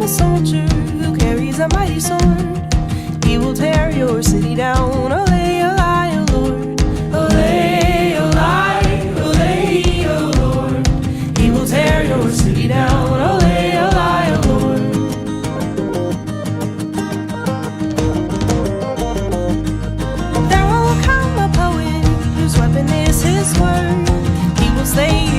a soldier who carries a mighty sword. He will tear your city down. Olay, olay, O Lord. Olay, olay, olay, O Lord. He will tear your city down. Olay, olay, O Lord. There will come a poet whose weapon is his word. He will slay